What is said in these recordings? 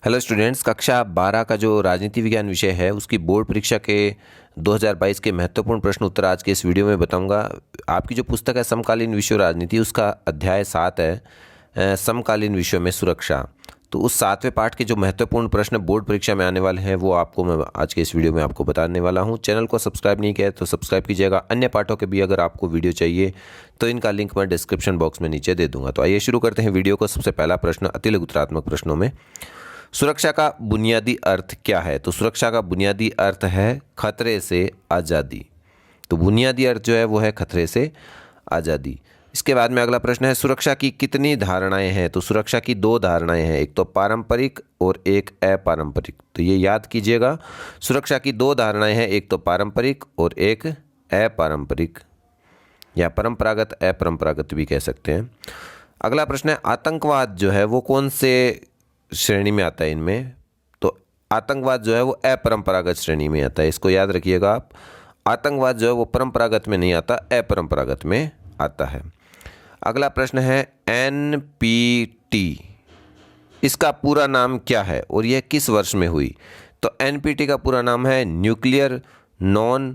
Hello students, कक्षा 12 का जो राजनीति विज्ञान विषय है उसकी बोर्ड परीक्षा के 2022 के महत्वपूर्ण प्रश्न उत्तर आज के इस वीडियो में बताऊंगा। आपकी जो पुस्तक है समकालीन विश्व राजनीति, उसका अध्याय 7 है समकालीन विश्व में सुरक्षा। तो उस 7वें पाठ के जो महत्वपूर्ण प्रश्न बोर्ड परीक्षा में आने वाले हैं वो आपको मैं आज के इस वीडियो में आपको बताने वाला हूँ। चैनल को सब्सक्राइब नहीं किया है तो सब्सक्राइब कीजिएगा। अन्य पाठों के भी अगर आपको वीडियो चाहिए तो इनका लिंक मैं डिस्क्रिप्शन बॉक्स में नीचे दे दूंगा। तो आइए शुरू करते हैं वीडियो को। सबसे पहला प्रश्न अति लघु उत्तरात्मक प्रश्नों में, सुरक्षा का बुनियादी अर्थ क्या है? तो सुरक्षा का बुनियादी अर्थ है खतरे से आज़ादी। तो बुनियादी अर्थ जो है वो है खतरे से आज़ादी। इसके बाद में अगला प्रश्न है, सुरक्षा की कितनी धारणाएं हैं? तो सुरक्षा की 2 धारणाएं हैं, एक तो पारंपरिक और एक अपारंपरिक। तो ये याद कीजिएगा, सुरक्षा की 2 धारणाएं हैं, एक तो पारंपरिक और एक अपारंपरिक, या परंपरागत अपरंपरागत भी कह सकते हैं। अगला प्रश्न है, आतंकवाद जो है वो कौन से श्रेणी में आता है इनमें? तो आतंकवाद जो है वो अपरंपरागत श्रेणी में आता है, इसको याद रखिएगा आप। आतंकवाद जो है वो परंपरागत में नहीं आता, अपरंपरागत में आता है। अगला प्रश्न है, एनपीटी, इसका पूरा नाम क्या है और यह किस वर्ष में हुई? तो एनपीटी का पूरा नाम है न्यूक्लियर नॉन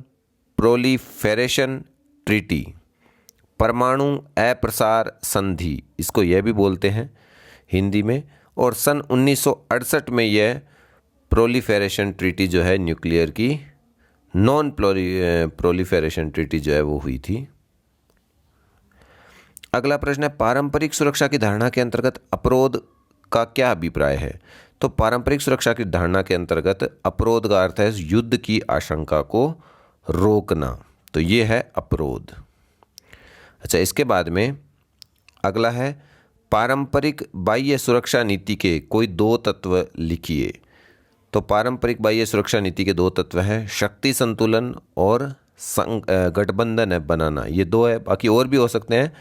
प्रोलिफेरेशन ट्रीटी, परमाणु अप्रसार संधि, इसको यह भी बोलते हैं हिंदी में। और सन 1968 में यह प्रोलिफेरेशन ट्रीटी जो है न्यूक्लियर की नॉन प्रोलिफेरेशन ट्रीटी जो है वो हुई थी। अगला प्रश्न है, पारंपरिक सुरक्षा की धारणा के अंतर्गत अपरोध का क्या अभिप्राय है? तो पारंपरिक सुरक्षा की धारणा के अंतर्गत अपरोध का अर्थ है युद्ध की आशंका को रोकना, तो ये है अपरोध। अच्छा, इसके बाद में अगला है, पारंपरिक बाह्य सुरक्षा नीति के कोई 2 तत्व लिखिए। तो पारंपरिक बाह्य सुरक्षा नीति के 2 तत्व हैं, शक्ति संतुलन और गठबंधन बनाना, ये 2 है, बाकी और भी हो सकते हैं।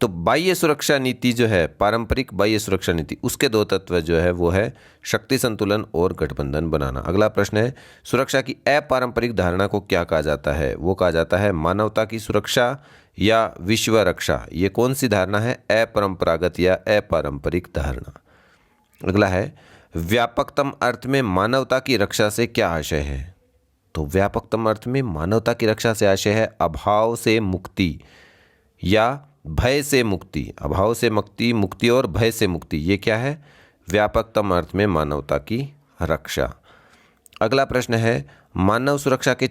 तो बाह्य सुरक्षा नीति जो है, पारंपरिक बाह्य सुरक्षा नीति, उसके 2 तत्व जो है वो है शक्ति संतुलन और गठबंधन बनाना। अगला प्रश्न है, सुरक्षा की अपारंपरिक धारणा को क्या कहा जाता है? वो कहा जाता है मानवता की सुरक्षा या विश्व रक्षा। ये कौन सी धारणा है? अपरंपरागत या अपारंपरिक धारणा। अगला है, व्यापकतम अर्थ में मानवता की रक्षा से क्या आशय है? तो व्यापकतम अर्थ में मानवता की रक्षा से आशय है अभाव से मुक्ति या भय से मुक्ति। अभाव से मुक्ति, मुक्ति और भय से मुक्ति, ये क्या है? व्यापकतम अर्थ में मानवता की रक्षा। अगला प्रश्न है, मानव सुरक्षा के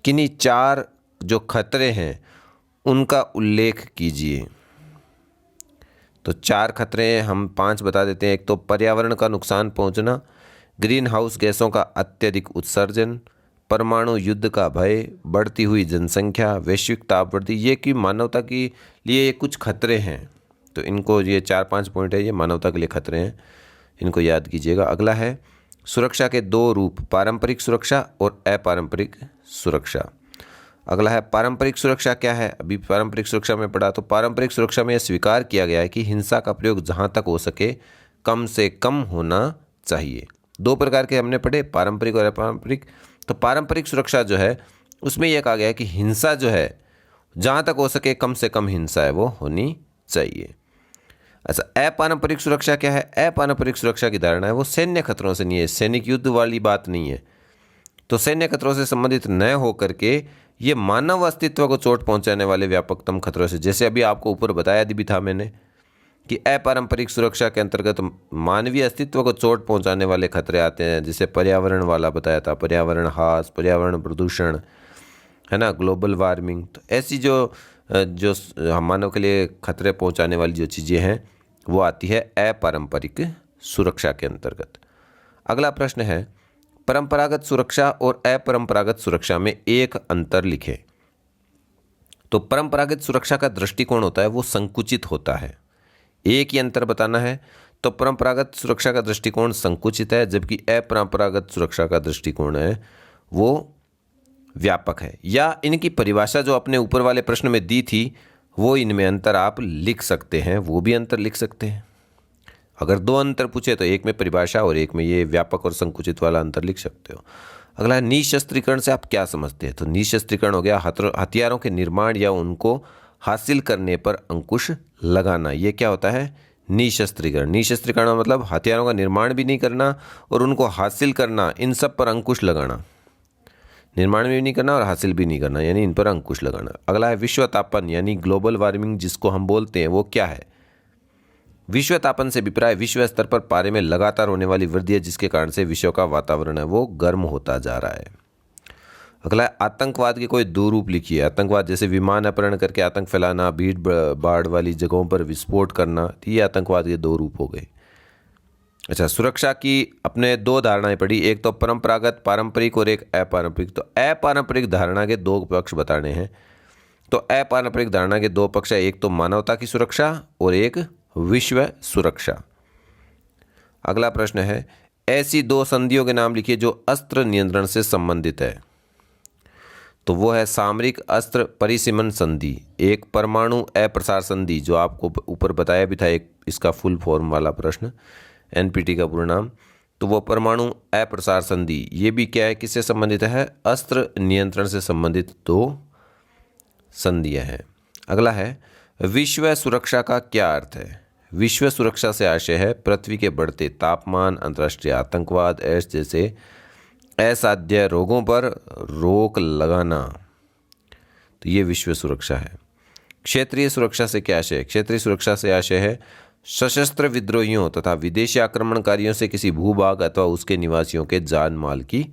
किन्हीं 4 जो खतरे हैं उनका उल्लेख कीजिए। तो 4 खतरे हम 5 बता देते हैं। एक तो पर्यावरण का नुकसान पहुंचना, ग्रीन हाउस गैसों का अत्यधिक उत्सर्जन, परमाणु युद्ध का भय, बढ़ती हुई जनसंख्या, वैश्विक ताप वृद्धि। ये कि मानवता के लिए ये कुछ खतरे हैं, तो इनको, ये 4-5 पॉइंट है, ये मानवता के लिए खतरे हैं, इनको याद कीजिएगा। अगला है, सुरक्षा के 2 रूप, पारंपरिक सुरक्षा और अपारंपरिक सुरक्षा। अगला है, पारंपरिक सुरक्षा क्या है? अभी पारंपरिक सुरक्षा में पढ़ा, तो पारंपरिक सुरक्षा में यह स्वीकार किया गया है कि हिंसा का प्रयोग जहाँ तक हो सके कम से कम होना चाहिए। 2 प्रकार के हमने पढ़े, पारंपरिक और अपारंपरिक। तो पारंपरिक सुरक्षा जो है उसमें यह कहा गया है कि हिंसा जो है जहाँ तक हो सके कम से कम हिंसा है वो होनी चाहिए। अच्छा, अपारंपरिक सुरक्षा क्या है? अपारंपरिक सुरक्षा की धारणा है वो सैन्य खतरों से नहीं है, सैनिक युद्ध वाली बात नहीं है। तो सैन्य खतरों से संबंधित न हो करके ये मानव अस्तित्व को चोट पहुंचाने वाले व्यापकतम खतरों से, जैसे अभी आपको ऊपर बताया भी था मैंने कि अपारंपरिक सुरक्षा के अंतर्गत मानवीय अस्तित्व को चोट पहुंचाने वाले खतरे आते हैं, जैसे पर्यावरण वाला बताया था, पर्यावरण ह्रास, पर्यावरण प्रदूषण, है ना, ग्लोबल वार्मिंग। तो ऐसी जो हम मानव के लिए खतरे पहुंचाने वाली जो चीज़ें हैं वो आती है अपारंपरिक सुरक्षा के अंतर्गत। अगला प्रश्न है, परंपरागत सुरक्षा और अपरंपरागत सुरक्षा में एक अंतर लिखें। तो परंपरागत सुरक्षा का दृष्टिकोण होता है वो संकुचित होता है, एक ही अंतर बताना है। तो परंपरागत सुरक्षा का दृष्टिकोण संकुचित है, जबकि अपरंपरागत सुरक्षा का दृष्टिकोण है वो व्यापक है। या इनकी परिभाषा जो अपने ऊपर वाले प्रश्न में दी थी वो इनमें अंतर आप लिख सकते हैं, वो भी अंतर लिख सकते हैं। अगर 2 अंतर पूछे तो एक में परिभाषा और एक में ये व्यापक और संकुचित वाला अंतर लिख सकते हो। अगला है, निशस्त्रीकरण से आप क्या समझते हैं? तो निशस्त्रीकरण हो गया हथियारों के निर्माण या उनको हासिल करने पर अंकुश लगाना, ये क्या होता है? निशस्त्रीकरण। निशस्त्रीकरण मतलब हथियारों का निर्माण भी नहीं करना और उनको हासिल करना, इन सब पर अंकुश लगाना। निर्माण भी नहीं करना और हासिल भी नहीं करना, यानी इन पर अंकुश लगाना। अगला है विश्व तापन यानी ग्लोबल वार्मिंग जिसको हम बोलते हैं, वो क्या है? विश्व तापन से अभिप्राय विश्व स्तर पर पारे में लगातार होने वाली वृद्धि है जिसके कारण से विश्व का वातावरण है वो गर्म होता जा रहा है। अगला है आतंकवाद के कोई दो रूप लिखिए। आतंकवाद जैसे विमान अपहरण करके आतंक फैलाना, भीड़ भाड़ वाली जगहों पर विस्फोट करना, तो ये आतंकवाद के दो रूप हो गए। अच्छा, सुरक्षा की अपने दो धारणाएं पढ़ी, एक तो परंपरागत पारंपरिक और एक अपारंपरिक। तो अपारंपरिक धारणा के दो पक्ष बताने हैं। तो अपारंपरिक धारणा के दो पक्ष है, एक तो मानवता की सुरक्षा और एक विश्व सुरक्षा। अगला प्रश्न है ऐसी दो संधियों के नाम लिखिए जो अस्त्र नियंत्रण से संबंधित है। तो वो है सामरिक अस्त्र परिसीमन संधि, एक परमाणु अप्रसार संधि जो आपको ऊपर बताया भी था, एक इसका फुल फॉर्म वाला प्रश्न, एनपीटी का पूरा नाम। तो वो परमाणु अप्रसार संधि, ये भी क्या है, किससे संबंधित है? अस्त्र नियंत्रण से संबंधित दो संधियां हैं। अगला है विश्व सुरक्षा का क्या अर्थ है? विश्व सुरक्षा से आशय है पृथ्वी के बढ़ते तापमान, अंतर्राष्ट्रीय आतंकवाद, एड्स जैसे असाध्य रोगों पर रोक लगाना। तो ये विश्व सुरक्षा है। क्षेत्रीय सुरक्षा से क्या आशय है? क्षेत्रीय सुरक्षा से आशय है सशस्त्र विद्रोहियों तथा विदेशी आक्रमणकारियों से किसी भूभाग अथवा उसके निवासियों के जान माल की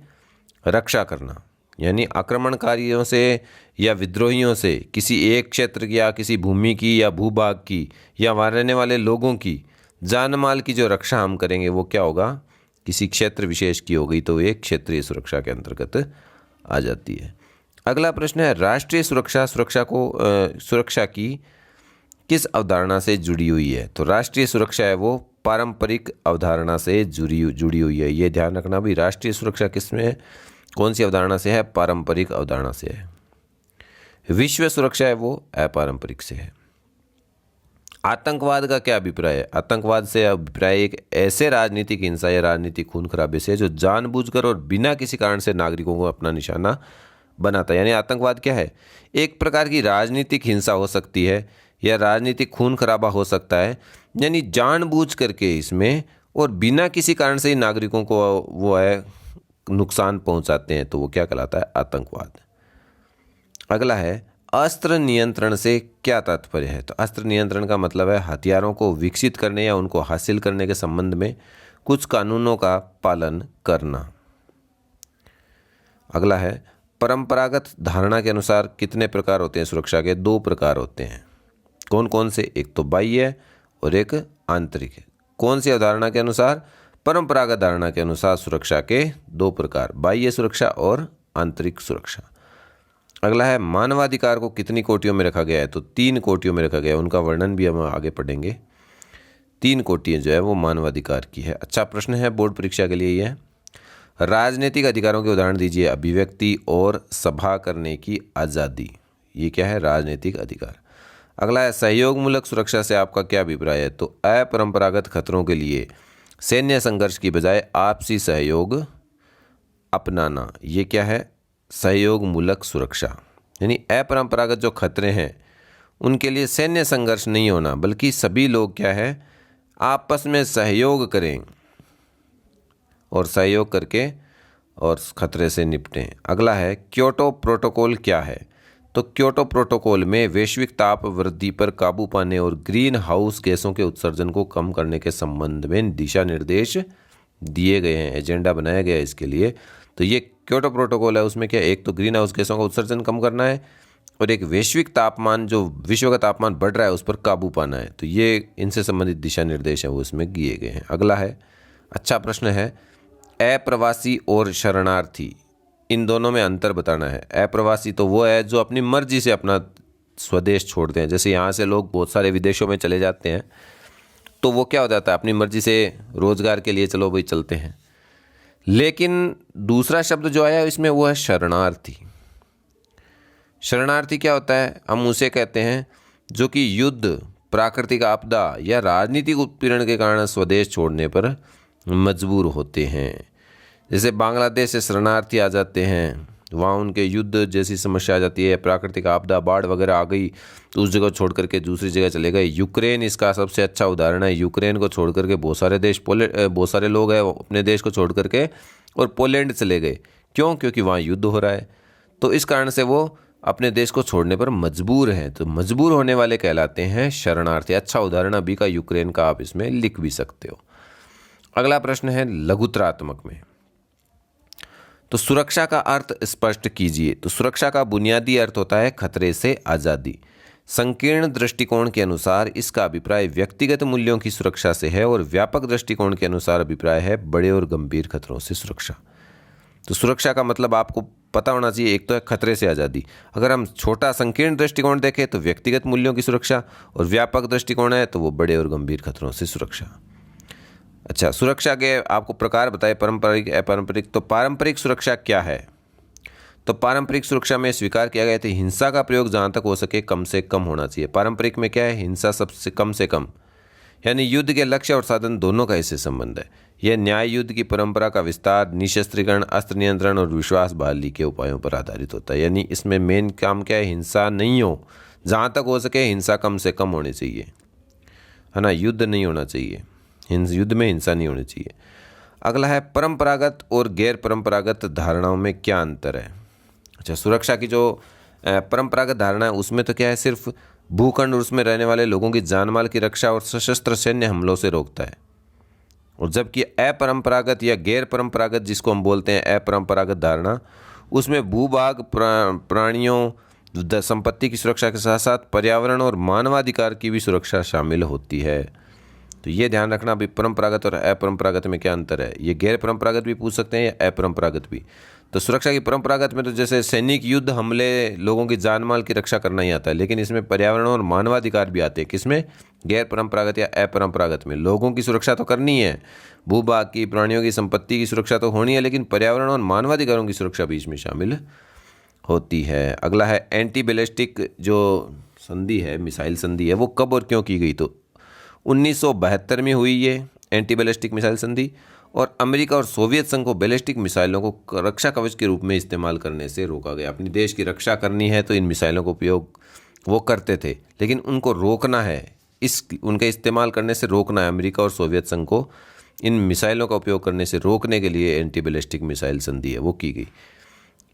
रक्षा करना। यानी आक्रमणकारियों से या विद्रोहियों से किसी एक क्षेत्र की या किसी भूमि की या भूभाग की या वहाँ रहने वाले लोगों की जान माल की जो रक्षा हम करेंगे वो क्या होगा? किसी क्षेत्र विशेष की हो गई, तो एक क्षेत्रीय सुरक्षा के अंतर्गत आ जाती है। अगला प्रश्न है राष्ट्रीय सुरक्षा सुरक्षा की किस अवधारणा से जुड़ी हुई है? तो राष्ट्रीय सुरक्षा है वो पारंपरिक अवधारणा से जुड़ी हुई है। ये ध्यान रखना भी, राष्ट्रीय सुरक्षा किस में है, कौन सी अवधारणा से है? पारंपरिक अवधारणा से है। विश्व सुरक्षा है वो अपारंपरिक से है। आतंकवाद का क्या अभिप्राय है? आतंकवाद से अभिप्राय एक ऐसे राजनीतिक हिंसा या राजनीतिक खून खराबे से जो जानबूझकर और बिना किसी कारण से नागरिकों को अपना निशाना बनाता है। यानी आतंकवाद क्या है? एक प्रकार की राजनीतिक हिंसा हो सकती है या राजनीतिक खून खराबा हो सकता है, यानी जानबूझ करके इसमें और बिना किसी कारण से ही नागरिकों को वो है नुकसान पहुंचाते हैं, तो वो क्या कहलाता है? आतंकवाद। अगला है अस्त्र नियंत्रण से क्या तात्पर्य है? तो अस्त्र नियंत्रण का मतलब है हथियारों को विकसित करने या उनको हासिल करने के संबंध में कुछ कानूनों का पालन करना। अगला है परंपरागत धारणा के अनुसार कितने प्रकार होते हैं सुरक्षा के? दो प्रकार होते हैं। कौन कौन से? एक तो बाह्य और एक आंतरिक है। कौन सी अवधारणा के अनुसार? परंपरागत धारणा के अनुसार सुरक्षा के दो प्रकार, बाह्य सुरक्षा और आंतरिक सुरक्षा। अगला है मानवाधिकार को कितनी कोटियों में रखा गया है? तो 3 कोटियों में रखा गया है, उनका वर्णन भी हम आगे पढ़ेंगे। 3 कोटियाँ जो है वो मानवाधिकार की है। अच्छा प्रश्न है बोर्ड परीक्षा के लिए ये है, राजनीतिक अधिकारों के उदाहरण दीजिए। अभिव्यक्ति और सभा करने की आज़ादी, ये क्या है? राजनीतिक अधिकार। अगला है सहयोगमूलक सुरक्षा से आपका क्या अभिप्राय है? तो अपरंपरागत खतरों के लिए सैन्य संघर्ष की बजाय आपसी सहयोग अपनाना, ये क्या है? सहयोगमूलक सुरक्षा। यानी अपरंपरागत जो खतरे हैं उनके लिए सैन्य संघर्ष नहीं होना, बल्कि सभी लोग क्या है? आपस में सहयोग करें और सहयोग करके और खतरे से निपटें। अगला है क्योटो प्रोटोकॉल क्या है? तो क्योटो प्रोटोकॉल में वैश्विक ताप वृद्धि पर काबू पाने और ग्रीन हाउस गैसों के उत्सर्जन को कम करने के संबंध में दिशा निर्देश दिए गए हैं, एजेंडा बनाया गया है इसके लिए। तो ये क्योटो प्रोटोकॉल है, उसमें क्या, एक तो ग्रीन हाउस गैसों का उत्सर्जन कम करना है और एक वैश्विक तापमान, जो विश्व का तापमान बढ़ रहा है, उस पर काबू पाना है। तो ये इनसे संबंधित दिशा निर्देश है वो इसमें दिए गए हैं। अगला है, अच्छा प्रश्न है, अप्रवासी और शरणार्थी, इन दोनों में अंतर बताना है। अप्रवासी तो वो है जो अपनी मर्जी से अपना स्वदेश छोड़ते हैं, जैसे यहाँ से लोग बहुत सारे विदेशों में चले जाते हैं, तो वो क्या हो जाता है, अपनी मर्जी से रोजगार के लिए चलो भाई चलते हैं। लेकिन दूसरा शब्द जो आया इसमें वो है शरणार्थी। शरणार्थी क्या होता है? हम उसे कहते हैं जो कि युद्ध, प्राकृतिक आपदा या राजनीतिक उत्पीड़न के कारण स्वदेश छोड़ने पर मजबूर होते हैं। जैसे बांग्लादेश से शरणार्थी आ जाते हैं, वहाँ उनके युद्ध जैसी समस्या आ जाती है, प्राकृतिक आपदा, बाढ़ वगैरह आ गई तो उस जगह छोड़ करके दूसरी जगह चले गए। यूक्रेन इसका सबसे अच्छा उदाहरण है। यूक्रेन को छोड़ करके बहुत सारे लोग हैं अपने देश को छोड़ करके और पोलैंड चले गए। क्यों? क्योंकि वहाँ युद्ध हो रहा है, तो इस कारण से वो अपने देश को छोड़ने पर मजबूर हैं। तो मजबूर होने वाले कहलाते हैं शरणार्थी। अच्छा उदाहरण अभी का यूक्रेन का आप इसमें लिख भी सकते हो। अगला प्रश्न है लघुतरात्मक में, तो सुरक्षा का अर्थ स्पष्ट कीजिए। तो सुरक्षा का बुनियादी अर्थ होता है खतरे से आज़ादी। संकीर्ण दृष्टिकोण के अनुसार इसका अभिप्राय व्यक्तिगत मूल्यों की सुरक्षा से है और व्यापक दृष्टिकोण के अनुसार अभिप्राय है बड़े और गंभीर खतरों से सुरक्षा। तो सुरक्षा का मतलब आपको पता होना चाहिए, एक तो है खतरे से आज़ादी। अगर हम छोटा संकीर्ण दृष्टिकोण देखें तो व्यक्तिगत मूल्यों की सुरक्षा, और व्यापक दृष्टिकोण है तो वो बड़े और गंभीर खतरों से सुरक्षा। अच्छा, सुरक्षा के आपको प्रकार बताए, पारंपरिक, अपारंपरिक। तो पारंपरिक सुरक्षा क्या है? तो पारंपरिक सुरक्षा में स्वीकार किया गया था हिंसा का प्रयोग जहाँ तक हो सके कम से कम होना चाहिए। पारंपरिक में क्या है? हिंसा सबसे कम, यानी युद्ध के लक्ष्य और साधन दोनों का इससे संबंध है। यह न्याय युद्ध की परंपरा का विस्तार, निशस्त्रीकरण, अस्त्र नियंत्रण और विश्वास बहाली के उपायों पर आधारित होता है। यानी इसमें मेन काम क्या है? हिंसा नहीं हो, जहाँ तक हो सके हिंसा कम से कम होनी चाहिए, है ना। युद्ध नहीं होना चाहिए, युद्ध में हिंसा नहीं होनी चाहिए। अगला है परंपरागत और गैर परंपरागत धारणाओं में क्या अंतर है? अच्छा, सुरक्षा की जो परंपरागत धारणा है उसमें तो क्या है? सिर्फ भूखंड और उसमें रहने वाले लोगों की जानमाल की रक्षा और सशस्त्र सैन्य हमलों से रोकता है। और जबकि अपरंपरागत या गैर परंपरागत, जिसको हम बोलते हैं अपरंपरागत धारणा, उसमें भूभाग, प्राणियों, संपत्ति की सुरक्षा के साथ साथ पर्यावरण और मानवाधिकार की भी सुरक्षा शामिल होती है। तो ये ध्यान रखना अभी परंपरागत और अपरंपरागत में क्या अंतर है। ये गैर परंपरागत भी पूछ सकते हैं या अपरंपरागत भी। तो सुरक्षा की परंपरागत में तो जैसे सैनिक युद्ध हमले, लोगों की जान माल की रक्षा करना ही आता है, लेकिन इसमें पर्यावरण और मानवाधिकार भी आते हैं। किसमें? गैर परंपरागत या अपरंपरागत में। लोगों की सुरक्षा तो करनी है, भूभाग की, प्राणियों की, संपत्ति की सुरक्षा तो होनी है, लेकिन पर्यावरण और मानवाधिकारों की सुरक्षा भी इसमें शामिल होती है। अगला है एंटी बैलिस्टिक जो संधि है, मिसाइल संधि है, वो कब और क्यों की गई? तो 1972 में हुई ये एंटी बैलिस्टिक मिसाइल संधि, और अमेरिका और सोवियत संघ को बैलिस्टिक मिसाइलों को रक्षा कवच के रूप में इस्तेमाल करने से रोका गया। अपनी देश की रक्षा करनी है तो इन मिसाइलों का उपयोग वो करते थे, लेकिन उनको रोकना है, उनके इस्तेमाल करने से रोकना है। अमेरिका और सोवियत संघ को इन मिसाइलों का उपयोग करने से रोकने के लिए एंटी बैलिस्टिक मिसाइल संधि है वो की गई।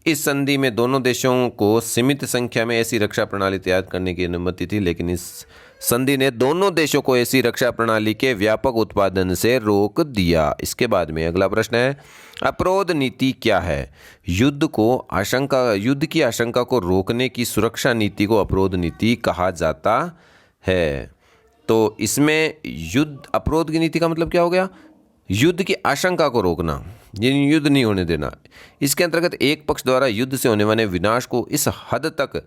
इस संधि में दोनों देशों को सीमित संख्या में ऐसी रक्षा प्रणाली तैयार करने की अनुमति थी, लेकिन इस संधि ने दोनों देशों को ऐसी रक्षा प्रणाली के व्यापक उत्पादन से रोक दिया। इसके बाद में अगला प्रश्न है अपरोध नीति क्या है? युद्ध की आशंका को रोकने की सुरक्षा नीति को अपरोध नीति कहा जाता है। तो इसमें अपरोध की नीति का मतलब क्या हो गया? युद्ध की आशंका को रोकना, यानी युद्ध नहीं होने देना। इसके अंतर्गत एक पक्ष द्वारा युद्ध से होने वाले विनाश को इस हद तक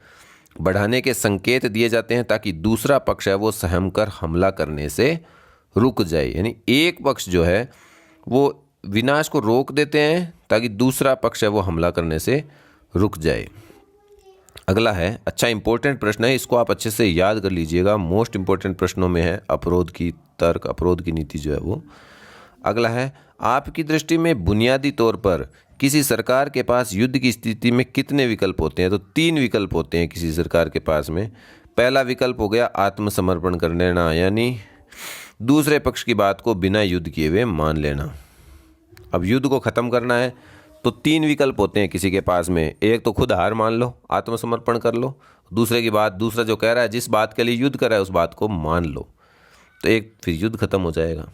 बढ़ाने के संकेत दिए जाते हैं ताकि दूसरा पक्ष है वो सहम कर हमला करने से रुक जाए। यानी एक पक्ष जो है वो विनाश को रोक देते हैं ताकि दूसरा पक्ष है वो हमला करने से रुक जाए। अगला है, अच्छा इंपॉर्टेंट प्रश्न है, इसको आप अच्छे से याद कर लीजिएगा, मोस्ट इंपॉर्टेंट प्रश्नों में है अपरोध की तर्क, अपरोध की नीति जो है वो। अगला है, आपकी दृष्टि में बुनियादी तौर पर किसी सरकार के पास युद्ध की स्थिति में कितने विकल्प होते हैं? तो 3 विकल्प होते हैं किसी सरकार के पास में। पहला विकल्प हो गया आत्मसमर्पण कर लेना, यानी दूसरे पक्ष की बात को बिना युद्ध किए हुए मान लेना। अब युद्ध को ख़त्म करना है तो 3 विकल्प होते हैं किसी के पास में। एक तो खुद हार मान लो, आत्मसमर्पण कर लो, दूसरे की बात, दूसरा जो कह रहा है, जिस बात के लिए युद्ध कर रहा है उस बात को मान लो, तो एक फिर युद्ध खत्म हो जाएगा।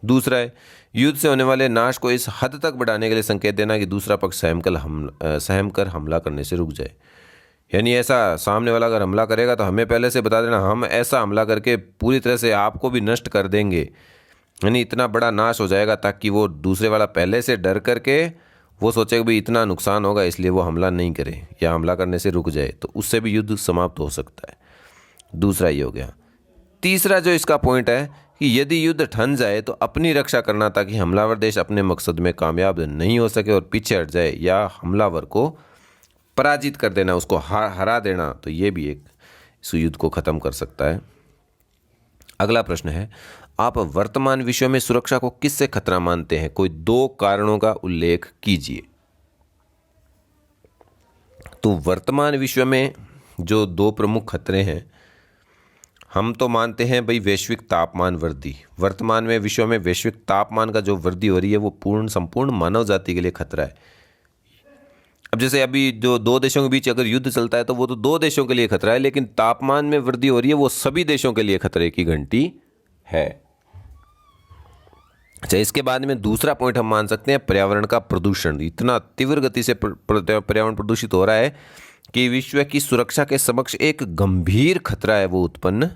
दूसरा है युद्ध से होने वाले नाश को इस हद तक बढ़ाने के लिए संकेत देना कि दूसरा पक्ष सहम कर हमला करने से रुक जाए। यानी ऐसा सामने वाला अगर हमला करेगा तो हमें पहले से बता देना, हम ऐसा हमला करके पूरी तरह से आपको भी नष्ट कर देंगे, यानी इतना बड़ा नाश हो जाएगा ताकि वो दूसरे वाला पहले से डर करके वो सोचे कि भाई इतना नुकसान होगा इसलिए वो हमला नहीं करे या हमला करने से रुक जाए, तो उससे भी युद्ध समाप्त हो सकता है। दूसरा ये हो गया। तीसरा जो इसका पॉइंट है कि यदि युद्ध ठन जाए तो अपनी रक्षा करना ताकि हमलावर देश अपने मकसद में कामयाब नहीं हो सके और पीछे हट जाए, या हमलावर को पराजित कर देना, उसको हरा देना, तो ये भी एक इस युद्ध को ख़त्म कर सकता है। अगला प्रश्न है, आप वर्तमान विश्व में सुरक्षा को किससे खतरा मानते हैं? कोई 2 कारणों का उल्लेख कीजिए। तो वर्तमान विश्व में जो दो प्रमुख खतरे हैं, हम तो मानते हैं भाई वैश्विक तापमान वृद्धि। वर्तमान में विश्व में वैश्विक तापमान का जो वृद्धि हो रही है वो संपूर्ण मानव जाति के लिए खतरा है। अब जैसे अभी जो दो देशों के बीच अगर युद्ध चलता है तो वो तो दो देशों के लिए खतरा है, लेकिन तापमान में वृद्धि हो रही है वो सभी देशों के लिए खतरे की घंटी है। अच्छा, इसके बाद में दूसरा पॉइंट हम मान सकते हैं पर्यावरण का प्रदूषण। इतना तीव्र गति से पर्यावरण प्रदूषित हो रहा है कि विश्व की सुरक्षा के समक्ष एक गंभीर खतरा है वो उत्पन्न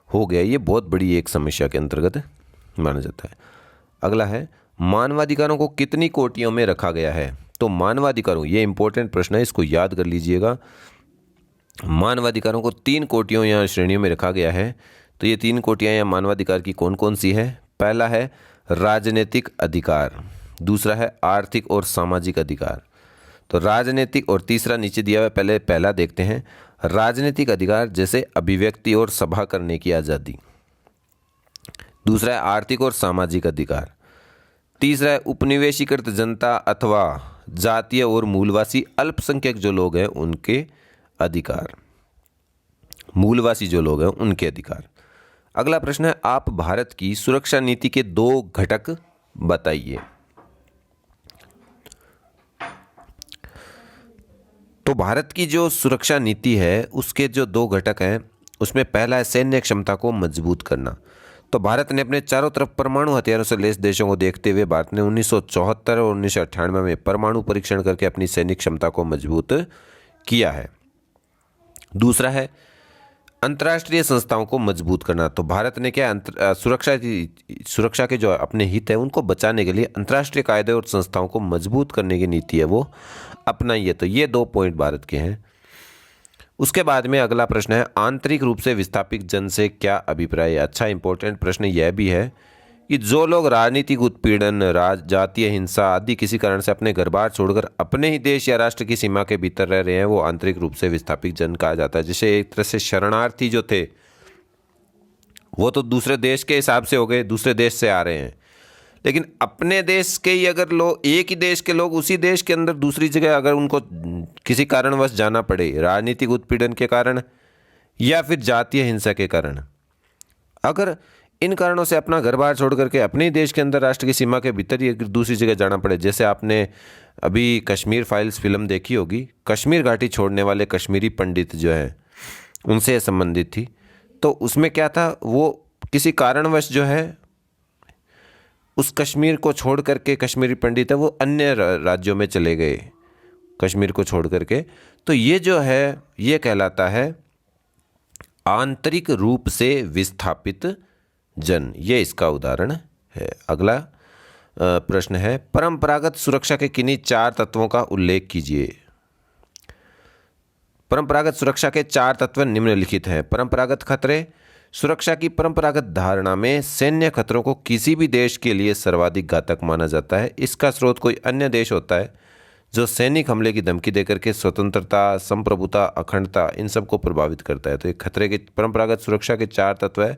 हो गया। ये बहुत बड़ी एक समस्या के अंतर्गत माना जाता है। अगला है मानवाधिकारों को कितनी कोटियों में रखा गया है। तो मानवाधिकारों, ये इंपॉर्टेंट प्रश्न है, इसको याद कर लीजिएगा। मानवाधिकारों को 3 कोटियों या श्रेणियों में रखा गया है। तो ये 3 कोटियाँ या मानवाधिकार की कौन कौन सी है? पहला है राजनीतिक अधिकार, दूसरा है आर्थिक और सामाजिक अधिकार। तो राजनीतिक और तीसरा नीचे दिया हुआ, पहले पहला देखते हैं। राजनीतिक अधिकार जैसे अभिव्यक्ति और सभा करने की आज़ादी। दूसरा है आर्थिक और सामाजिक अधिकार। तीसरा है उपनिवेशीकृत जनता अथवा जातीय और मूलवासी अल्पसंख्यक जो लोग हैं उनके अधिकार, मूलवासी जो लोग हैं उनके अधिकार। अगला प्रश्न है आप भारत की सुरक्षा नीति के 2 घटक बताइए। तो भारत की जो सुरक्षा नीति है उसके जो 2 घटक हैं उसमें पहला है सैन्य क्षमता को मजबूत करना। तो भारत ने अपने चारों तरफ परमाणु हथियारों से लैस देशों को देखते हुए भारत ने 1974 और 1998 में परमाणु परीक्षण करके अपनी सैनिक क्षमता को मजबूत किया है। दूसरा है अंतर्राष्ट्रीय संस्थाओं को मजबूत करना। तो भारत ने क्या सुरक्षा के जो अपने हित है उनको बचाने के लिए अंतर्राष्ट्रीय कायदे और संस्थाओं को मजबूत करने की नीति है वो अपनाई है। तो ये 2 पॉइंट भारत के हैं। उसके बाद में अगला प्रश्न है आंतरिक रूप से विस्थापित जन से क्या अभिप्राय है। अच्छा, इंपॉर्टेंट प्रश्न यह भी है कि जो लोग राजनीतिक उत्पीड़न, जातीय हिंसा आदि किसी कारण से अपने घर बार छोड़कर अपने ही देश या राष्ट्र की सीमा के भीतर रह रहे हैं वो आंतरिक रूप से विस्थापित जन कहा जाता है। जैसे एक तरह से शरणार्थी जो थे वो तो दूसरे देश के हिसाब से हो गए, दूसरे देश से आ रहे हैं, लेकिन अपने देश के ही अगर लोग, एक ही देश के लोग उसी देश के अंदर दूसरी जगह अगर उनको किसी कारणवश जाना पड़े, राजनीतिक उत्पीड़न के कारण या फिर जातीय हिंसा के कारण, अगर इन कारणों से अपना घर बार छोड़ करके अपने ही देश के अंदर राष्ट्र की सीमा के भीतर ही दूसरी जगह जाना पड़े, जैसे आपने अभी कश्मीर फाइल्स फिल्म देखी होगी, कश्मीर घाटी छोड़ने वाले कश्मीरी पंडित जो है उनसे संबंधित थी। तो उसमें क्या था, वो किसी कारणवश जो है उस कश्मीर को छोड़ करके, कश्मीरी पंडित है वो अन्य राज्यों में चले गए कश्मीर को छोड़ करके। तो ये जो है ये कहलाता है आंतरिक रूप से विस्थापित जन, ये इसका उदाहरण है। अगला प्रश्न है परंपरागत सुरक्षा के किन्हीं 4 तत्वों का उल्लेख कीजिए। परंपरागत सुरक्षा के 4 तत्व निम्नलिखित हैं। परंपरागत खतरे, सुरक्षा की परंपरागत धारणा में सैन्य खतरों को किसी भी देश के लिए सर्वाधिक घातक माना जाता है। इसका स्रोत कोई अन्य देश होता है जो सैनिक हमले की धमकी देकर के स्वतंत्रता, संप्रभुता, अखंडता इन सब को प्रभावित करता है। तो ये खतरे के परंपरागत सुरक्षा के 4 तत्व है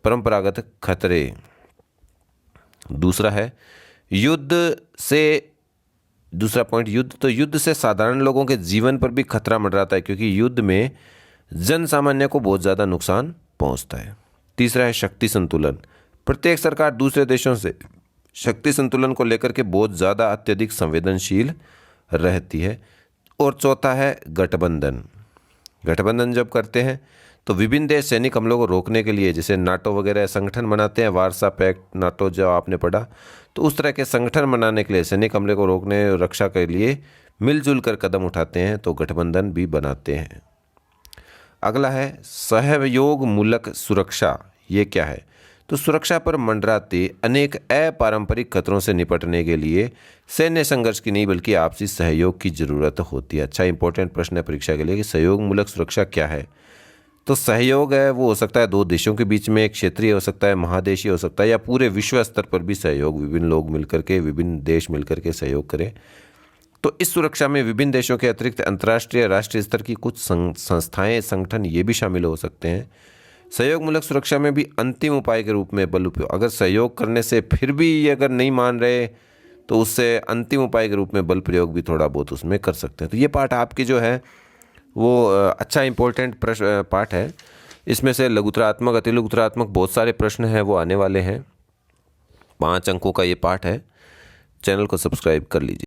परंपरागत खतरे। दूसरा है युद्ध से, दूसरा पॉइंट युद्ध। तो युद्ध से साधारण लोगों के जीवन पर भी खतरा मंडराता है क्योंकि युद्ध में जन सामान्य को बहुत ज़्यादा नुकसान पहुंचता है। तीसरा है शक्ति संतुलन। प्रत्येक सरकार दूसरे देशों से शक्ति संतुलन को लेकर के बहुत ज़्यादा अत्यधिक संवेदनशील रहती है। और चौथा है गठबंधन। गठबंधन जब करते हैं तो विभिन्न देश सैनिक हमलों को रोकने के लिए, जैसे नाटो वगैरह संगठन बनाते हैं, वार्सा पैक्ट, नाटो जो आपने पढ़ा, तो उस तरह के संगठन बनाने के लिए, सैनिक हमले को रोकने और रक्षा के लिए मिलजुल कर कदम उठाते हैं, तो गठबंधन भी बनाते हैं। अगला है सहयोग मूलक सुरक्षा। ये क्या है? तो सुरक्षा पर मंडराते अनेक अपारंपरिक खतरों से निपटने के लिए सैन्य संघर्ष की नहीं बल्कि आपसी सहयोग की जरूरत होती है। अच्छा, इंपॉर्टेंट प्रश्न है परीक्षा के लिए कि सहयोग मूलक सुरक्षा क्या है। तो सहयोग है वो हो सकता है 2 देशों के बीच में, एक क्षेत्रीय हो सकता है, महादेशीय हो सकता है, या पूरे विश्व स्तर पर भी सहयोग, विभिन्न लोग मिलकर के, विभिन्न देश मिलकर के सहयोग करें। तो इस सुरक्षा में विभिन्न देशों के अतिरिक्त अंतर्राष्ट्रीय, राष्ट्रीय स्तर की कुछ संस्थाएं, संगठन ये भी शामिल हो सकते हैं। सहयोग मूलक सुरक्षा में भी अंतिम उपाय के रूप में बल उपयोग, अगर सहयोग करने से फिर भी ये अगर नहीं मान रहे तो उससे अंतिम उपाय के रूप में बल प्रयोग भी थोड़ा बहुत उसमें कर सकते हैं। तो ये पाठ आपकी जो है वो अच्छा इम्पोर्टेंट प्रश्न पाठ है। इसमें से लघुतरात्मक, अतिलघुतरात्मक बहुत सारे प्रश्न हैं वो आने वाले हैं। 5 अंकों का ये पाठ है। चैनल को सब्सक्राइब कर लीजिए।